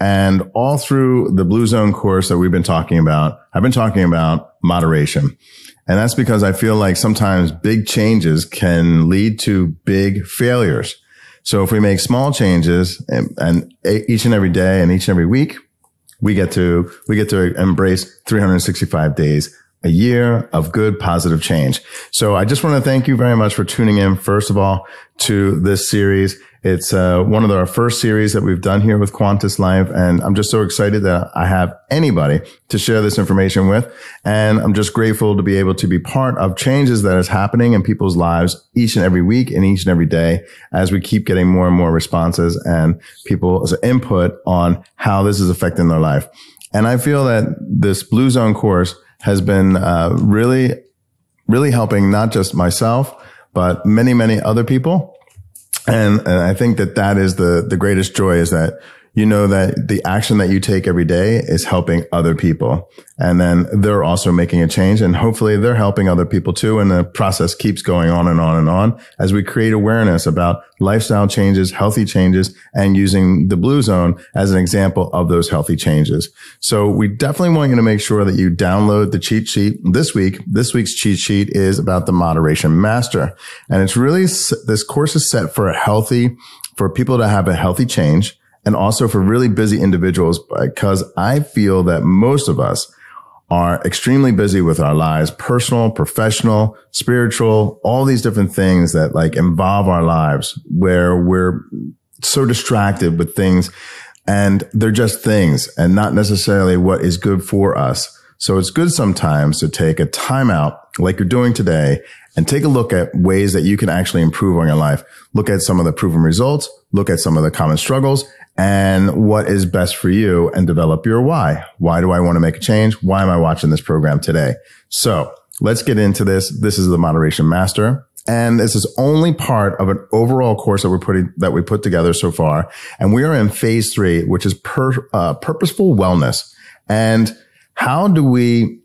And all through the Blue Zone course that we've been talking about, I've been talking about moderation. And that's because I feel like sometimes big changes can lead to big failures. So if we make small changes and each and every day and each and every week, we get to embrace 365 days a year of good, positive change. So I just want to thank you very much for tuning in, first of all, to this series. It's one of our first series that we've done here with Quantus Life. And I'm just so excited that I have anybody to share this information with. And I'm just grateful to be able to be part of changes that is happening in people's lives each and every week and each and every day as we keep getting more and more responses and people's input on how this is affecting their life. And I feel that this Blue Zone course has been really, really helping not just myself, but many, many other people. And I think that is the greatest joy, is that you know that the action that you take every day is helping other people. And then they're also making a change, and hopefully they're helping other people too. And the process keeps going on and on and on as we create awareness about lifestyle changes, healthy changes, and using the Blue Zone as an example of those healthy changes. So we definitely want you to make sure that you download the cheat sheet this week. This week's cheat sheet is about the Moderation Master. And it's really, this course is set for people to have a healthy change, and also for really busy individuals, because I feel that most of us are extremely busy with our lives, personal, professional, spiritual, all these different things that like involve our lives, where we're so distracted with things and they're just things and not necessarily what is good for us. So it's good sometimes to take a time out like you're doing today and take a look at ways that you can actually improve on your life. Look at some of the proven results, look at some of the common struggles, and what is best for you, and develop your why. Why do I want to make a change? Why am I watching this program today? So let's get into this. This is the Moderation Master. And this is only part of an overall course that we put together so far. And we are in phase 3, which is purposeful wellness. And how do we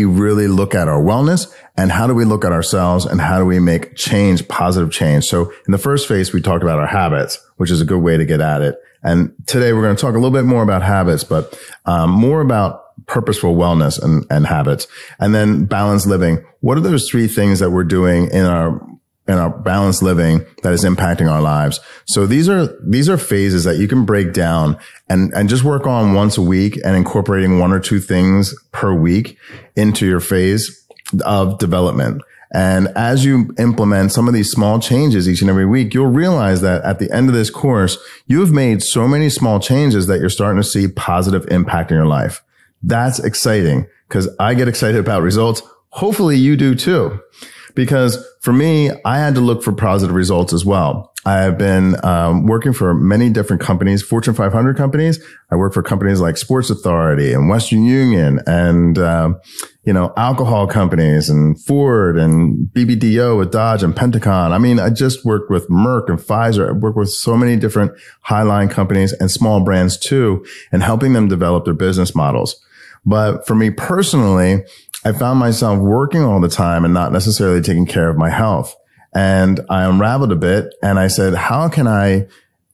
really look at our wellness, and how do we look at ourselves, and how do we make change, positive change? So in the first phase, we talked about our habits, which is a good way to get at it. And today we're going to talk a little bit more about habits, but more about purposeful wellness and habits. And then balanced living. What are those 3 things that we're doing in our balanced living that is impacting our lives? So these are phases that you can break down and just work on once a week, and incorporating 1 or 2 things per week into your phase of development. And as you implement some of these small changes each and every week, you'll realize that at the end of this course, you've made so many small changes that you're starting to see positive impact in your life. That's exciting, because I get excited about results. Hopefully you do too. Because for me, I had to look for positive results as well. I have been working for many different companies, Fortune 500 companies. I work for companies like Sports Authority and Western Union and, alcohol companies and Ford and BBDO with Dodge and Pentagon. I mean, I just worked with Merck and Pfizer. I worked with so many different highline companies and small brands too, and helping them develop their business models. But for me personally, I found myself working all the time and not necessarily taking care of my health. And I unraveled a bit, and I said, how can I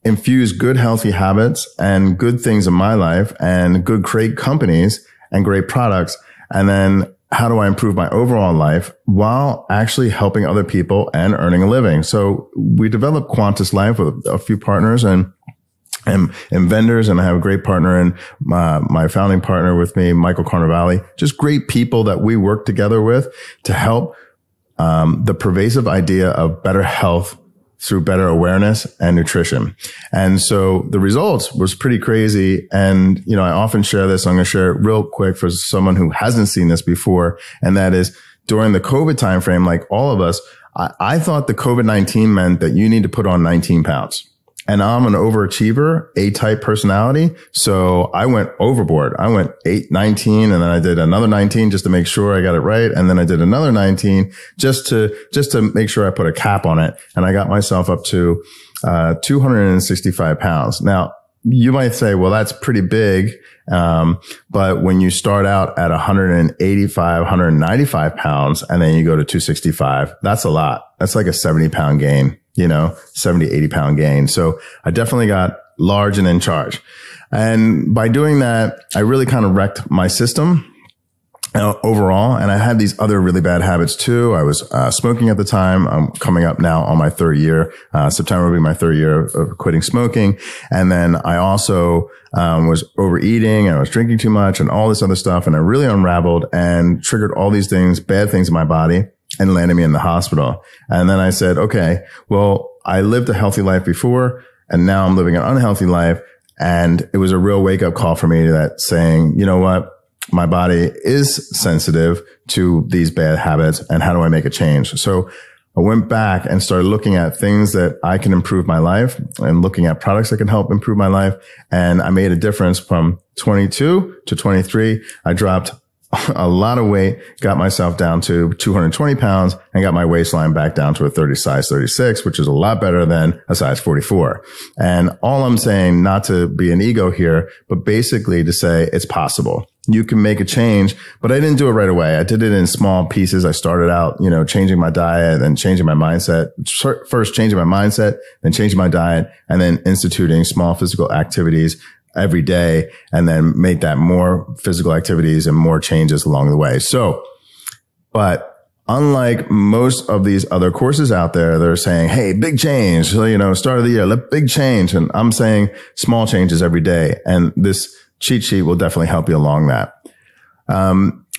infuse good, healthy habits and good things in my life and good, great companies and great products? And then how do I improve my overall life while actually helping other people and earning a living? So we developed Quantus Life with a few partners and vendors, and I have a great partner and my founding partner with me, Michael Carnevale, just great people that we work together with to help the pervasive idea of better health through better awareness and nutrition. And so the results was pretty crazy. And, I often share this. I'm going to share it real quick for someone who hasn't seen this before. And that is during the COVID timeframe, like all of us, I thought the COVID-19 meant that you need to put on 19 pounds. And I'm an overachiever, A-type personality. So I went overboard. I went 19, and then I did another 19 just to make sure I got it right. And then I did another 19 just to make sure I put a cap on it. And I got myself up to 265 pounds. Now, you might say, well, that's pretty big. But when you start out at 185, 195 pounds, and then you go to 265, that's a lot. That's like a 70 pound gain, 70, 80 pound gain. So I definitely got large and in charge. And by doing that, I really kind of wrecked my system overall. And I had these other really bad habits too. I was smoking at the time. I'm coming up now on my third year. September will be my third year of quitting smoking. And then I also was overeating and I was drinking too much and all this other stuff. And I really unraveled and triggered all these things, bad things in my body, and landed me in the hospital. And then I said, okay, well, I lived a healthy life before and now I'm living an unhealthy life. And it was a real wake up call for me that saying, you know what? My body is sensitive to these bad habits, and how do I make a change? So I went back and started looking at things that I can improve my life and looking at products that can help improve my life. And I made a difference from 22 to 23. I dropped a lot of weight, got myself down to 220 pounds and got my waistline back down to a size 36, which is a lot better than a size 44. And all I'm saying, not to be an ego here, but basically to say it's possible. You can make a change, but I didn't do it right away. I did it in small pieces. I started out, changing my diet and changing my mindset. First changing my mindset, then changing my diet, and then instituting small physical activities every day, and then make that more physical activities and more changes along the way. So, but unlike most of these other courses out there, they're saying, hey, big change, start of the year, big change. And I'm saying small changes every day. And this cheat sheet will definitely help you along that.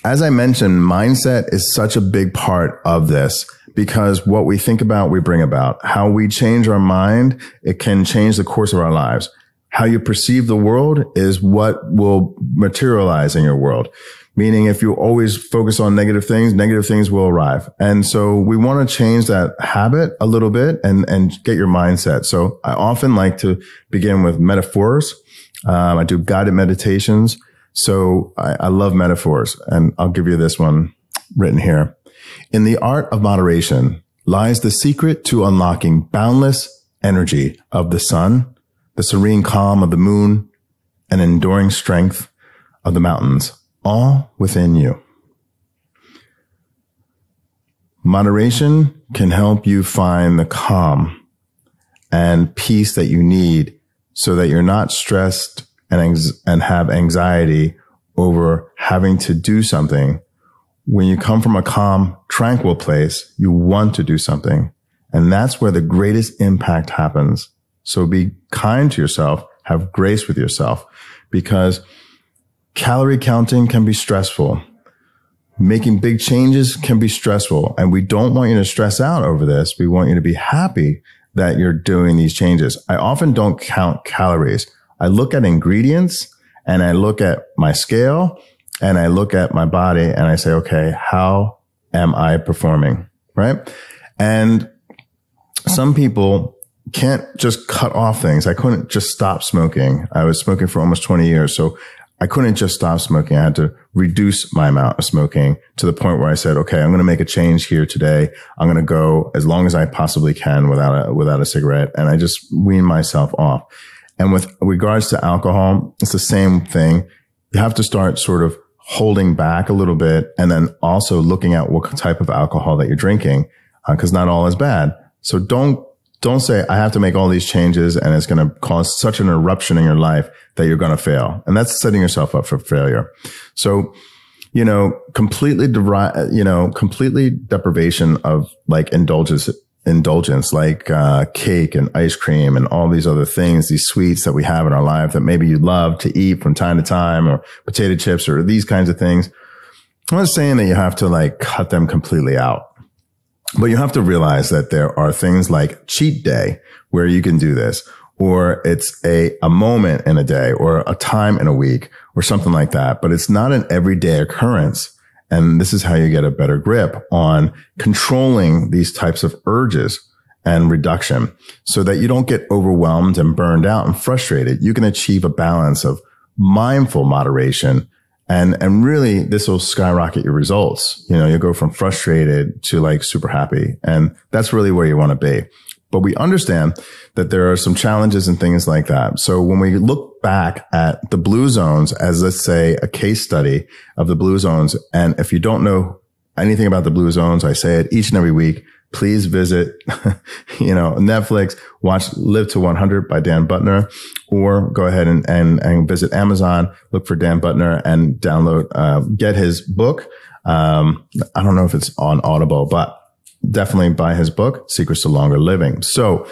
As I mentioned, mindset is such a big part of this because what we think about, we bring about. How we change our mind, it can change the course of our lives. How you perceive the world is what will materialize in your world. Meaning if you always focus on negative things will arrive. And so we want to change that habit a little bit and get your mindset. So I often like to begin with metaphors. I do guided meditations. So I love metaphors, and I'll give you this one written here. In the art of moderation lies the secret to unlocking boundless energy of the sun, the serene calm of the moon, and enduring strength of the mountains, all within you. Moderation can help you find the calm and peace that you need so that you're not stressed and have anxiety over having to do something. When you come from a calm, tranquil place, you want to do something. And that's where the greatest impact happens. So be kind to yourself, have grace with yourself, because calorie counting can be stressful. Making big changes can be stressful. And we don't want you to stress out over this. We want you to be happy that you're doing these changes. I often don't count calories. I look at ingredients and I look at my scale and I look at my body and I say, okay, how am I performing? Right. And some people can't just cut off things. I couldn't just stop smoking. I was smoking for almost 20 years. So I couldn't just stop smoking. I had to reduce my amount of smoking to the point where I said, okay, I'm going to make a change here today. I'm going to go as long as I possibly can without a cigarette. And I just wean myself off. And with regards to alcohol, it's the same thing. You have to start sort of holding back a little bit and then also looking at what type of alcohol that you're drinking, because not all is bad. So don't say, I have to make all these changes and it's going to cause such an eruption in your life that you're going to fail. And that's setting yourself up for failure. So, completely deprivation of like indulgence like cake and ice cream and all these other things, these sweets that we have in our life that maybe you love to eat from time to time, or potato chips or these kinds of things. I'm not saying that you have to like cut them completely out. But you have to realize that there are things like cheat day where you can do this, or it's a moment in a day or a time in a week or something like that. But it's not an everyday occurrence. And this is how you get a better grip on controlling these types of urges and reduction so that you don't get overwhelmed and burned out and frustrated. You can achieve a balance of mindful moderation. And really, this will skyrocket your results. You'll go from frustrated to like super happy. And that's really where you want to be. But we understand that there are some challenges and things like that. So when we look back at the blue zones as, let's say, a case study of the blue zones, and if you don't know anything about the blue zones, I say it each and every week, please visit, Netflix, watch Live to 100 by Dan Buettner, or go ahead and visit Amazon, look for Dan Buettner and download, get his book. I don't know if it's on Audible, but definitely buy his book, Secrets to Longer Living. So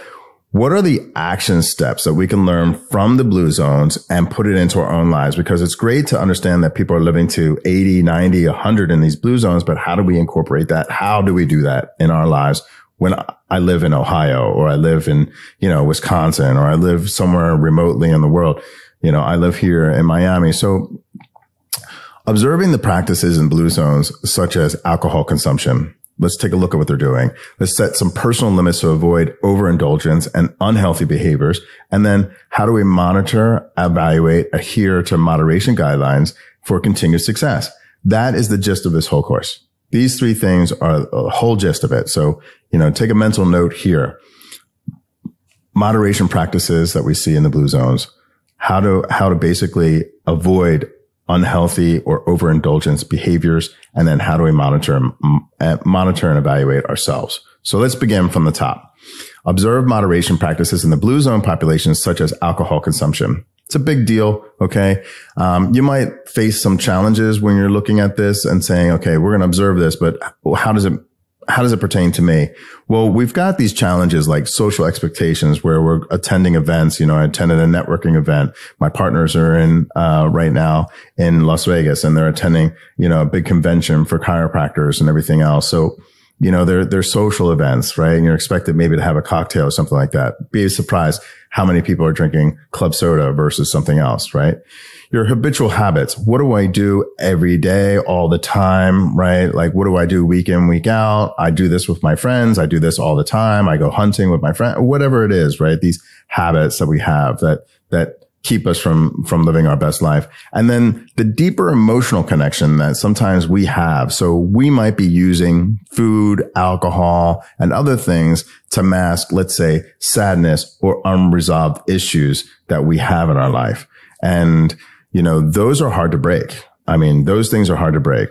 what are the action steps that we can learn from the blue zones and put it into our own lives? Because it's great to understand that people are living to 80, 90, 100 in these blue zones, but how do we incorporate that? How do we do that in our lives? When I live in Ohio, or I live in, Wisconsin, or I live somewhere remotely in the world, I live here in Miami. So observing the practices in blue zones, such as alcohol consumption. Let's take a look at what they're doing. Let's set some personal limits to avoid overindulgence and unhealthy behaviors. And then how do we monitor, evaluate, adhere to moderation guidelines for continued success? That is the gist of this whole course. These three things are the whole gist of it. So, take a mental note here. Moderation practices that we see in the blue zones, how to basically avoid unhealthy or overindulgence behaviors, and then how do we monitor and evaluate ourselves. So let's begin from the top. Observe moderation practices in the blue zone populations, such as alcohol consumption. It's a big deal. Okay. You might face some challenges when you're looking at this and saying, okay, we're going to observe this, but how does it pertain to me? Well, we've got these challenges like social expectations where we're attending events. I attended a networking event. My partners are in, right now in Las Vegas, and they're attending, a big convention for chiropractors and everything else. So, they're social events, right? And you're expected maybe to have a cocktail or something like that. Be surprised how many people are drinking club soda versus something else, right? Your habitual habits. What do I do every day, all the time, right? Like, what do I do week in, week out? I do this with my friends. I do this all the time. I go hunting with my friend, whatever it is, right? These habits that we have that keep us from living our best life. And then the deeper emotional connection that sometimes we have. So we might be using food, alcohol, and other things to mask, let's say, sadness or unresolved issues that we have in our life. And those are hard to break. I mean, those things are hard to break.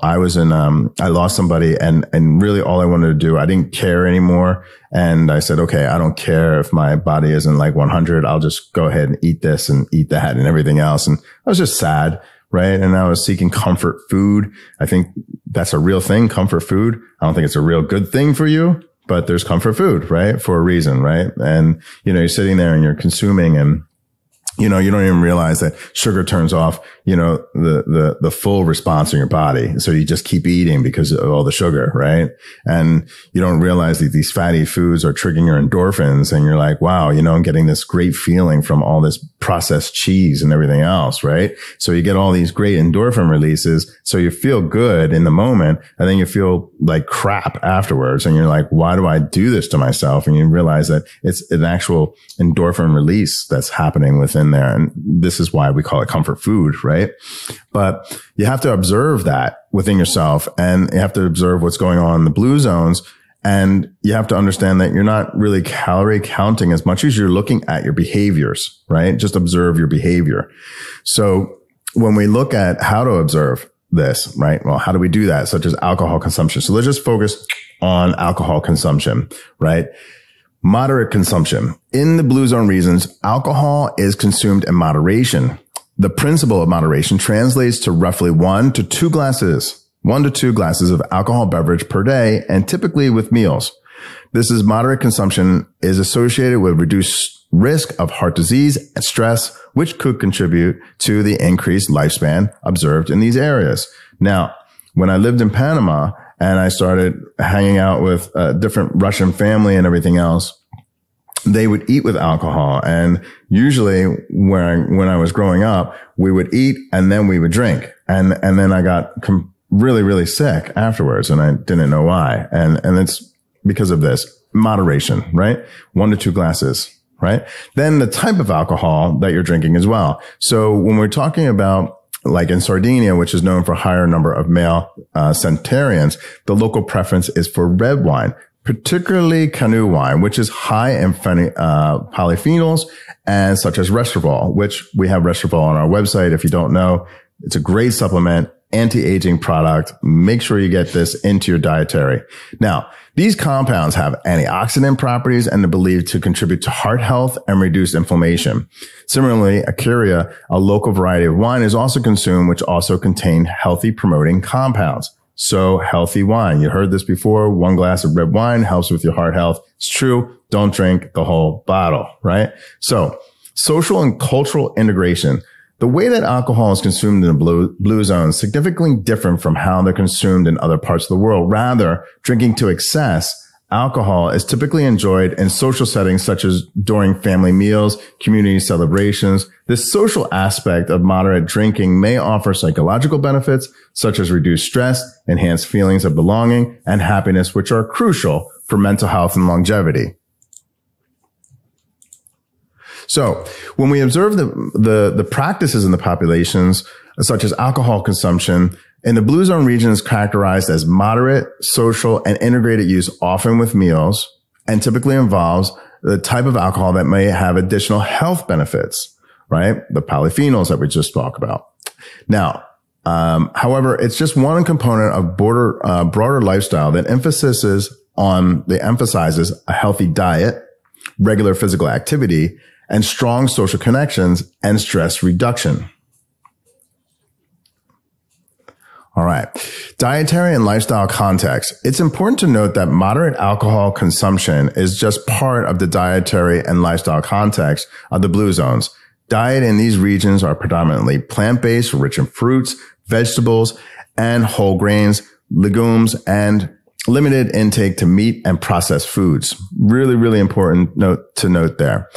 I was I lost somebody and really all I wanted to do, I didn't care anymore. And I said, okay, I don't care if my body isn't like 100. I'll just go ahead and eat this and eat that and everything else. And I was just sad, right? And I was seeking comfort food. I think that's a real thing, comfort food. I don't think it's a real good thing for you, but there's comfort food, right? For a reason, right? And, you're sitting there and you're consuming and, you don't even realize that sugar turns off, the full response in your body. So you just keep eating because of all the sugar, right? And you don't realize that these fatty foods are triggering your endorphins. And you're like, wow, I'm getting this great feeling from all this processed cheese and everything else, right? So you get all these great endorphin releases. So you feel good in the moment, and then you feel like crap afterwards. And you're like, why do I do this to myself? And you realize that it's an actual endorphin release that's happening within there. And this is why we call it comfort food, right? But you have to observe that within yourself, and you have to observe what's going on in the blue zones. And you have to understand that you're not really calorie counting as much as you're looking at your behaviors, right? Just observe your behavior. So when we look at how to observe this, right? Well, how do we do that? Such as alcohol consumption. So let's just focus on alcohol consumption, right? Moderate consumption. In the blue zone regions, alcohol is consumed in moderation. The principle of moderation translates to roughly 1 to 2 glasses of alcohol beverage per day, and typically with meals. This is moderate consumption is associated with reduced risk of heart disease and stress, which could contribute to the increased lifespan observed in these areas. Now, when I lived in Panama and I started hanging out with a different Russian family and everything else, they would eat with alcohol. And usually when I was growing up, we would eat and then we would drink. And then I got really, really sick afterwards, and I didn't know why. And it's because of this moderation, right? 1 to 2 glasses, right? Then the type of alcohol that you're drinking as well. So when we're talking about, like in Sardinia, which is known for a higher number of male centenarians, the local preference is for red wine, particularly canoe wine, which is high in polyphenols, and such as Resveratrol, which we have Resveratrol on our website. If you don't know, it's a great supplement. anti-aging product. Make sure you get this into your dietary. Now, these compounds have antioxidant properties and are believed to contribute to heart health and reduce inflammation. Similarly, Acuria, a local variety of wine, is also consumed, which also contain healthy promoting compounds. So healthy wine. You heard this before. 1 glass of red wine helps with your heart health. It's true. Don't drink the whole bottle, right? So social and cultural integration. The way that alcohol is consumed in the blue zone is significantly different from how they're consumed in other parts of the world. Rather, drinking to excess, alcohol is typically enjoyed in social settings such as during family meals, community celebrations. This social aspect of moderate drinking may offer psychological benefits such as reduced stress, enhanced feelings of belonging, and happiness, which are crucial for mental health and longevity. So when we observe the practices in the populations, such as alcohol consumption, in the blue zone region is characterized as moderate, social, and integrated use, often with meals, and typically involves the type of alcohol that may have additional health benefits, right? The polyphenols that we just talked about. Now, however, it's just one component of broader lifestyle that emphasizes a healthy diet, regular physical activity, and strong social connections and stress reduction. All right. Dietary and lifestyle context. It's important to note that moderate alcohol consumption is just part of the dietary and lifestyle context of the blue zones. Diet in these regions are predominantly plant-based, rich in fruits, vegetables, and whole grains, legumes, and limited intake to meat and processed foods. Really, really important to note there.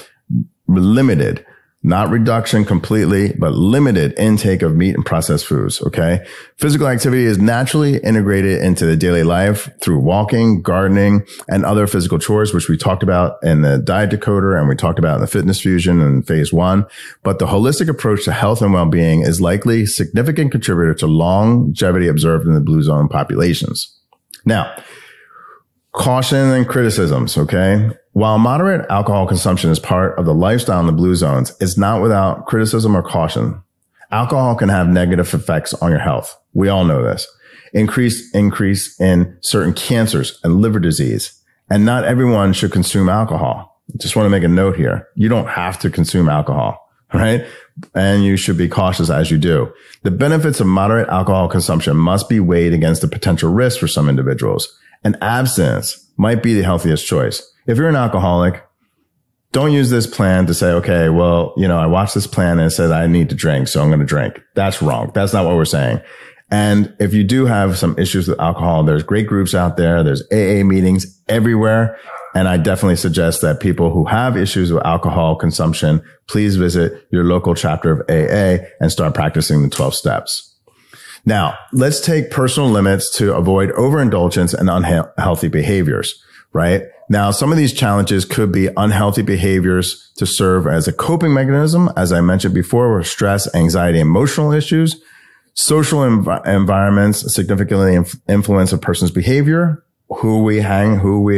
Limited, not reduction completely, but limited intake of meat and processed foods. Okay. Physical activity is naturally integrated into the daily life through walking, gardening, and other physical chores, which we talked about in the diet decoder and we talked about in the fitness fusion in phase 1. But the holistic approach to health and well-being is likely a significant contributor to longevity observed in the blue zone populations. Now, caution and criticisms. Okay. While moderate alcohol consumption is part of the lifestyle in the blue zones, it's not without criticism or caution. Alcohol can have negative effects on your health. We all know this. Increase in certain cancers and liver disease. And not everyone should consume alcohol. Just want to make a note here. You don't have to consume alcohol, right? And you should be cautious as you do. The benefits of moderate alcohol consumption must be weighed against the potential risks for some individuals. And abstinence might be the healthiest choice. If you're an alcoholic, don't use this plan to say, okay, well, I watched this plan and it said I need to drink, so I'm going to drink. That's wrong. That's not what we're saying. And if you do have some issues with alcohol, there's great groups out there. There's AA meetings everywhere. And I definitely suggest that people who have issues with alcohol consumption, please visit your local chapter of AA and start practicing the 12 steps. Now, let's take personal limits to avoid overindulgence and unhealthy behaviors, right? Now, some of these challenges could be unhealthy behaviors to serve as a coping mechanism, as I mentioned before, with stress, anxiety, emotional issues. Social environments significantly influence a person's behavior, who we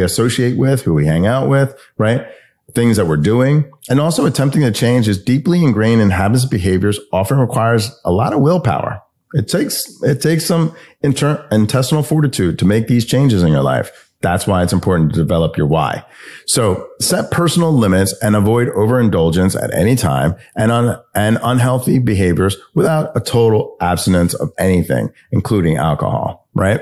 associate with, who we hang out with, right? Things that we're doing. And also attempting to change is deeply ingrained in habits and behaviors often requires a lot of willpower. It takes some intestinal fortitude to make these changes in your life. That's why it's important to develop your why. So set personal limits and avoid overindulgence at any time and unhealthy behaviors without a total abstinence of anything, including alcohol, right?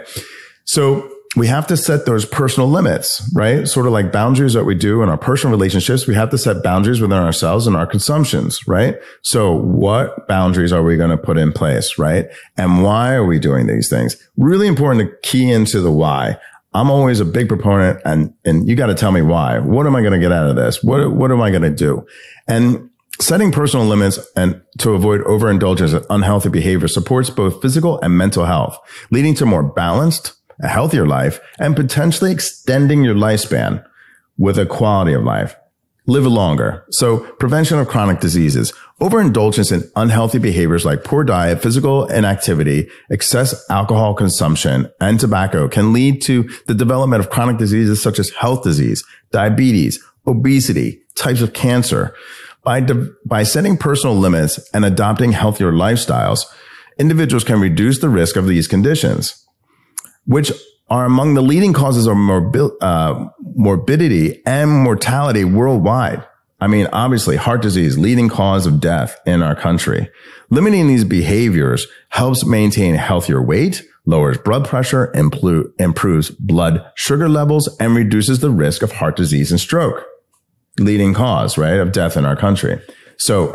So we have to set those personal limits, right? Sort of like boundaries that we do in our personal relationships. We have to set boundaries within ourselves and our consumptions, right? So what boundaries are we going to put in place, right? And why are we doing these things? Really important to key into the why. I'm always a big proponent and you got to tell me why. What am I going to get out of this? What am I going to do? And setting personal limits and to avoid overindulgence and unhealthy behavior supports both physical and mental health, leading to more balanced, a healthier life, and potentially extending your lifespan with a quality of life. Live longer. So prevention of chronic diseases. Overindulgence in unhealthy behaviors like poor diet, physical inactivity, excess alcohol consumption, and tobacco can lead to the development of chronic diseases such as heart disease, diabetes, obesity, types of cancer. By setting personal limits and adopting healthier lifestyles, individuals can reduce the risk of these conditions, which are among the leading causes of morbidity and mortality worldwide. I mean, obviously, heart disease, leading cause of death in our country. Limiting these behaviors helps maintain a healthier weight, lowers blood pressure, improves blood sugar levels, and reduces the risk of heart disease and stroke. Leading cause, right, of death in our country. So,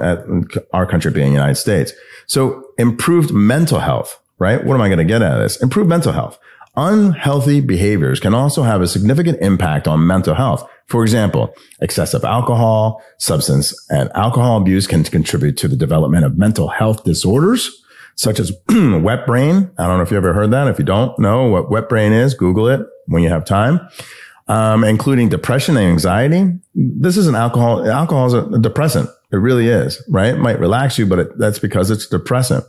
our country being the United States. So, improved mental health, right? What am I going to get out of this? Improved mental health. Unhealthy behaviors can also have a significant impact on mental health. For example, excessive alcohol, substance and alcohol abuse can contribute to the development of mental health disorders, such as wet brain. I don't know if you ever heard that. If you don't know what wet brain is, Google it when you have time. Including depression and anxiety. This is alcohol is a depressant. It really is, right? It might relax you, but that's because it's depressant.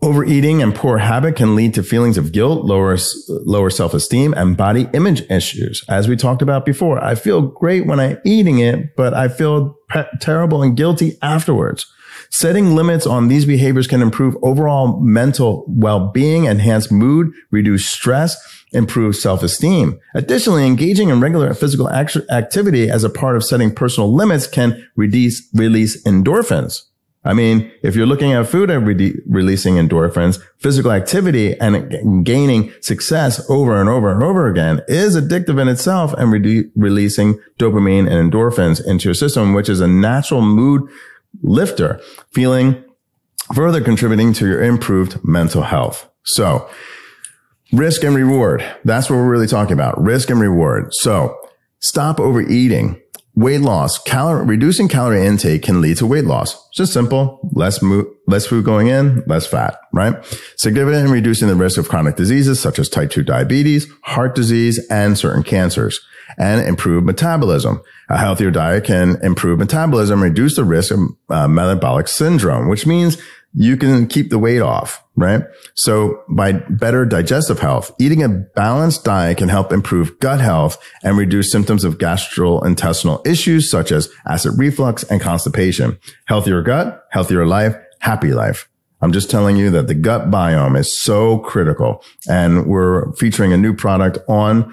Overeating and poor habit can lead to feelings of guilt, lower self-esteem, and body image issues. As we talked about before, I feel great when I'm eating it, but I feel terrible and guilty afterwards. Setting limits on these behaviors can improve overall mental well-being, enhance mood, reduce stress, improve self-esteem. Additionally, engaging in regular physical activity as a part of setting personal limits can release endorphins. I mean, if you're looking at food and releasing endorphins, physical activity and gaining success over and over and over again is addictive in itself and releasing dopamine and endorphins into your system, which is a natural mood lifter, further contributing to your improved mental health. So, risk and reward. That's what we're really talking about. Risk and reward. So, stop overeating. Weight loss, reducing calorie intake can lead to weight loss. Just simple. Less food going in, less fat, right? Significant in reducing the risk of chronic diseases such as type 2 diabetes, heart disease, and certain cancers. And improve metabolism. A healthier diet can improve metabolism, reduce the risk of metabolic syndrome, which means you can keep the weight off, right? So by better digestive health, eating a balanced diet can help improve gut health and reduce symptoms of gastrointestinal issues such as acid reflux and constipation. Healthier gut, healthier life, happy life. I'm just telling you that the gut biome is so critical, and we're featuring a new product on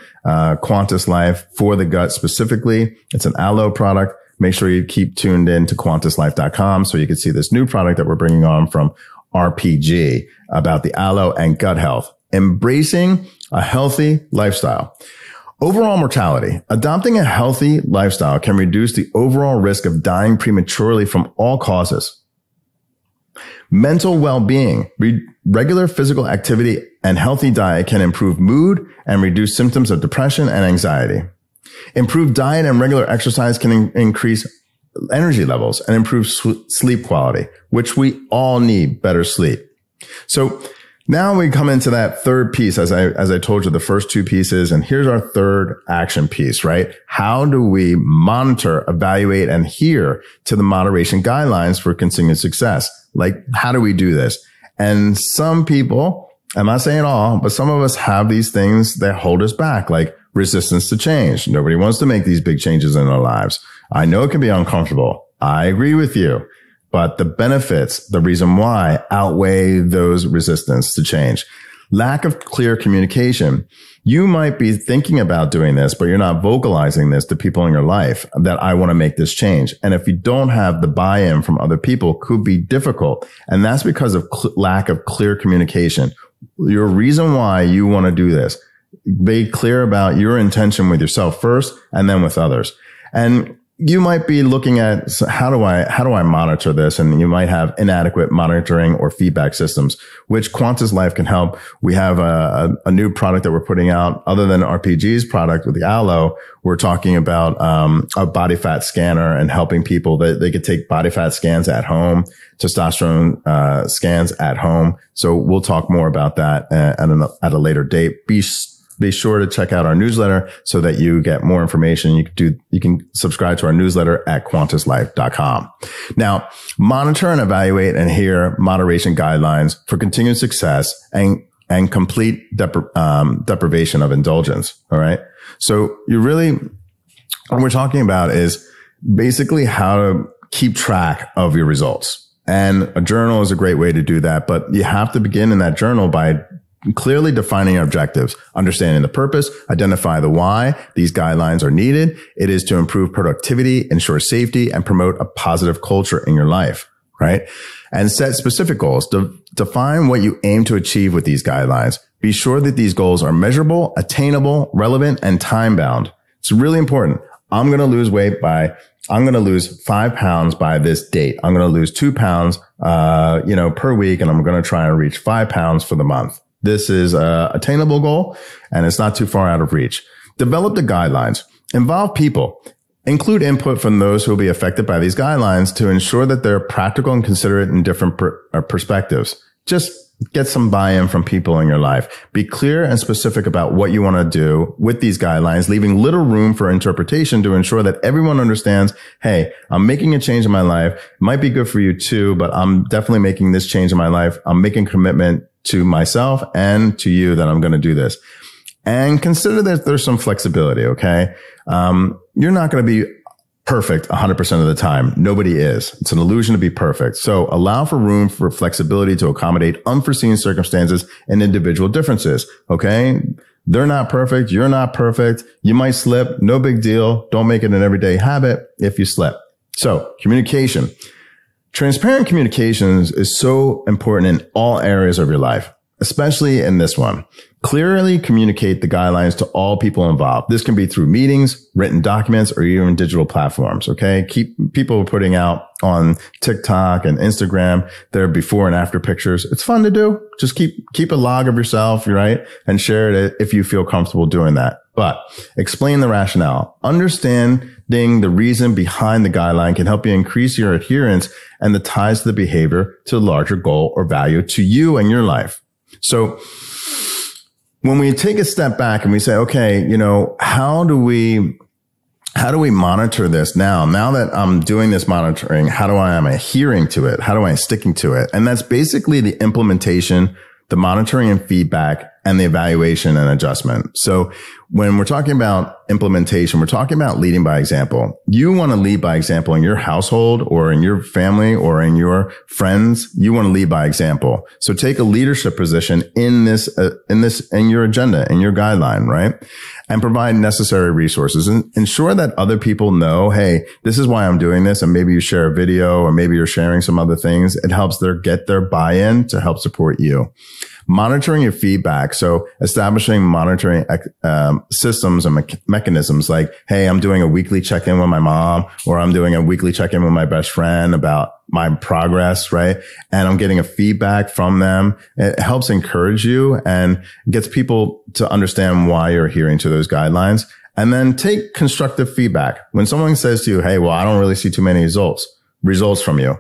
Quantus Life for the gut specifically. It's an aloe product. Make sure you keep tuned in to quantuslife.com so you can see this new product that we're bringing on from RPG about the aloe and gut health. Embracing a healthy lifestyle. Overall mortality. Adopting a healthy lifestyle can reduce the overall risk of dying prematurely from all causes. Mental well-being. Regular physical activity and healthy diet can improve mood and reduce symptoms of depression and anxiety. Improved diet and regular exercise can increase energy levels and improve sleep quality, which we all need better sleep. So now we come into that third piece, as I told you, the first two pieces. And here's our third action piece, right? How do we monitor, evaluate, and adhere to the moderation guidelines for continued success? Like, how do we do this? And some people, I'm not saying all, but some of us have these things that hold us back, like resistance to change. Nobody wants to make these big changes in their lives. I know it can be uncomfortable. I agree with you, but the benefits, the reason why, outweigh those resistance to change. Lack of clear communication. You might be thinking about doing this, but you're not vocalizing this to people in your life that I want to make this change. And if you don't have the buy-in from other people, it could be difficult. And that's because of lack of clear communication. Your reason why you want to do this. Be clear about your intention with yourself first and then with others. And you might be looking at, so how do I monitor this? And you might have inadequate monitoring or feedback systems, which Quantus Life can help. We have a new product that we're putting out other than RPG's product with the aloe. We're talking about a body fat scanner and helping people that they could take body fat scans at home, testosterone scans at home. So we'll talk more about that at a later date. Be sure to check out our newsletter so that you get more information. You can subscribe to our newsletter at quantuslife.com. Now, monitor and evaluate and adhere moderation guidelines for continued success and complete deprivation of indulgence. All right. So what we're talking about is basically how to keep track of your results. And a journal is a great way to do that. But you have to begin in that journal by clearly defining your objectives, understanding the purpose, identify the why these guidelines are needed. It is to improve productivity, ensure safety, and promote a positive culture in your life, right? And set specific goals. Define what you aim to achieve with these guidelines. Be sure that these goals are measurable, attainable, relevant, and time bound. It's really important. I'm going to lose 5 pounds by this date. I'm going to lose 2 pounds, per week. And I'm going to try and reach 5 pounds for the month. This is a attainable goal and it's not too far out of reach. Develop the guidelines. Involve people. Include input from those who will be affected by these guidelines to ensure that they're practical and considerate in different perspectives. Just get some buy-in from people in your life. Be clear and specific about what you want to do with these guidelines, leaving little room for interpretation to ensure that everyone understands, hey, I'm making a change in my life. It might be good for you too, but I'm definitely making this change in my life. I'm making a commitment to myself and to you that I'm going to do this. And consider that there's some flexibility, okay? You're not going to be perfect 100% of the time. Nobody is. It's an illusion to be perfect. So allow for room for flexibility to accommodate unforeseen circumstances and individual differences, okay? They're not perfect. You're not perfect. You might slip. No big deal. Don't make it an everyday habit if you slip. So communication. Transparent communications is so important in all areas of your life, especially in this one. Clearly communicate the guidelines to all people involved. This can be through meetings, written documents, or even digital platforms. Okay. Keep people putting out on TikTok and Instagram their before and after pictures. It's fun to do. Just keep a log of yourself, right? And share it if you feel comfortable doing that. But explain the rationale. Understanding the reason behind the guideline can help you increase your adherence and the ties to the behavior to the larger goal or value to you and your life. So when we take a step back and we say, okay, how do we monitor this now? Now that I'm doing this monitoring, how am I adhering to it? How am I sticking to it? And that's basically the implementation, the monitoring and feedback, and the evaluation and adjustment. So when we're talking about implementation, we're talking about leading by example. You want to lead by example in your household or in your family or in your friends. You want to lead by example. So take a leadership position in your agenda, in your guideline, right? And provide necessary resources and ensure that other people know, hey, this is why I'm doing this. And maybe you share a video or maybe you're sharing some other things. It helps get their buy-in to help support you. Monitoring your feedback. So establishing monitoring systems and mechanisms like, hey, I'm doing a weekly check-in with my mom, or I'm doing a weekly check-in with my best friend about my progress, right? And I'm getting a feedback from them. It helps encourage you and gets people to understand why you're adhering to those guidelines. And then take constructive feedback. When someone says to you, hey, well, I don't really see too many results from you.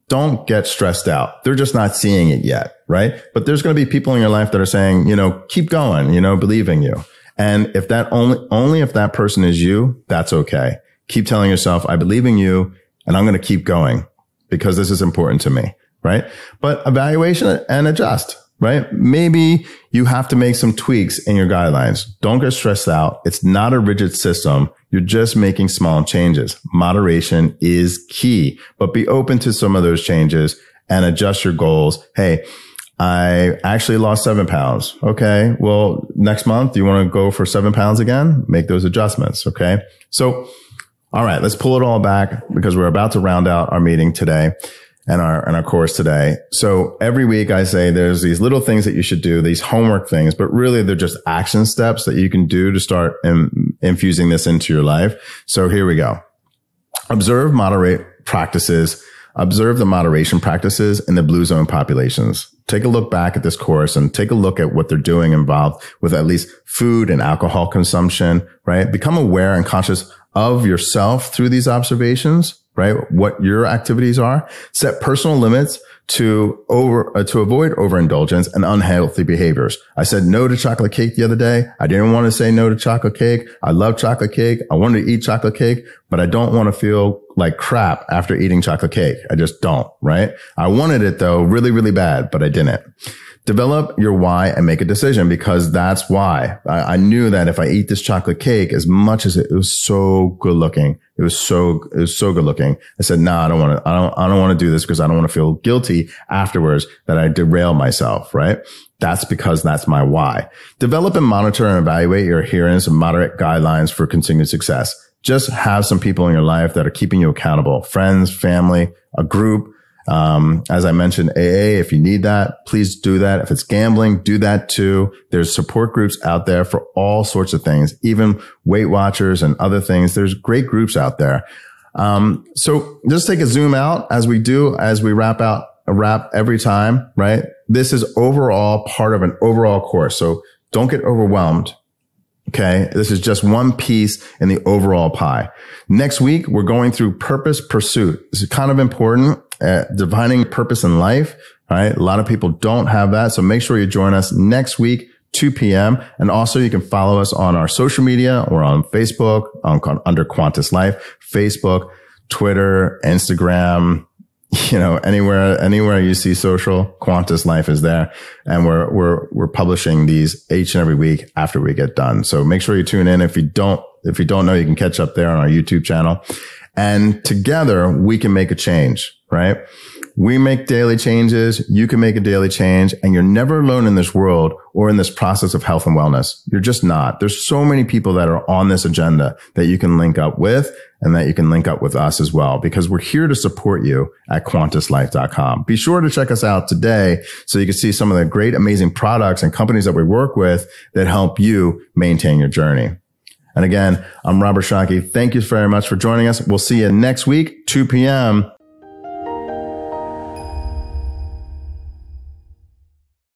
Don't get stressed out. They're just not seeing it yet, right? But there's going to be people in your life that are saying, keep going, believe in you. And if that only if that person is you, that's okay. Keep telling yourself, I believe in you and I'm going to keep going because this is important to me, right? But evaluation and adjust, right? Maybe you have to make some tweaks in your guidelines. Don't get stressed out. It's not a rigid system. You're just making small changes. Moderation is key, but be open to some of those changes and adjust your goals. Hey, I actually lost 7 pounds. Okay. Well, next month, you want to go for 7 pounds again? Make those adjustments. Okay. So, all right, let's pull it all back because we're about to round out our meeting today and our course today. So every week I say there's these little things that you should do, these homework things, but really they're just action steps that you can do to start infusing this into your life. So here we go. Observe the moderation practices in the blue zone populations. Take a look back at this course and take a look at what they're doing involved with at least food and alcohol consumption, right? Become aware and conscious of yourself through these observations, right? What your activities are. Set personal limits to avoid overindulgence and unhealthy behaviors. I said no to chocolate cake the other day. I didn't want to say no to chocolate cake. I love chocolate cake. I wanted to eat chocolate cake, but I don't want to feel like crap after eating chocolate cake. I just don't, right? I wanted it though, really, really bad, but I didn't. Develop your why and make a decision, because that's why. I knew that if I eat this chocolate cake, as much as it was so good looking, it was so good looking. I said, no, I don't want to do this because I don't want to feel guilty afterwards that I derail myself, right? That's because that's my why. Develop and monitor and evaluate your adherence and moderate guidelines for continued success. Just have some people in your life that are keeping you accountable. Friends, family, a group. As I mentioned, AA, if you need that, please do that. If it's gambling, do that too. There's support groups out there for all sorts of things, even Weight Watchers and other things. There's great groups out there. So just take a zoom out as we wrap every time, right? This is overall part of an overall course. So don't get overwhelmed. Okay. This is just one piece in the overall pie. Next week, we're going through purpose pursuit. This is kind of important. Defining purpose in life, right? A lot of people don't have that. So make sure you join us next week, 2 p.m. And also you can follow us on our social media or on Facebook under Quantus Life, Facebook, Twitter, Instagram, anywhere you see social, Quantus Life is there. And we're publishing these each and every week after we get done. So make sure you tune in. If you don't know, you can catch up there on our YouTube channel. And together we can make a change, right? We make daily changes. You can make a daily change, and you're never alone in this world or in this process of health and wellness. You're just not. There's so many people that are on this agenda that you can link up with, and that you can link up with us as well, because we're here to support you at quantuslife.com. Be sure to check us out today so you can see some of the great, amazing products and companies that we work with that help you maintain your journey. And again, I'm Robert Shockey. Thank you very much for joining us. We'll see you next week, 2 p.m.